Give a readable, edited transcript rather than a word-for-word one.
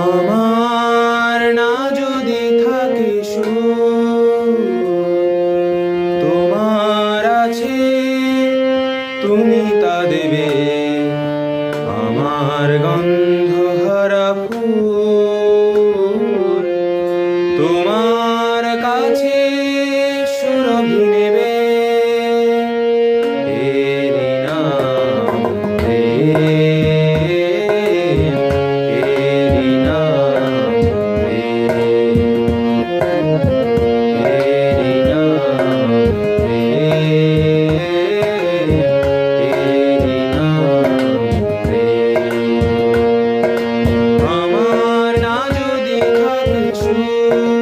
আমার না যদি থাকে সুর, তোমার আছে তুমি তা দেবে। আমার গন্ধহারা ফুল তোমার কাছে সুরভি নেবে। এরই নাম প্রেম, এরই নাম প্রেম, এরই নাম প্রেম, এরই নাম প্রেম। আমার না যদি থাকে সুর,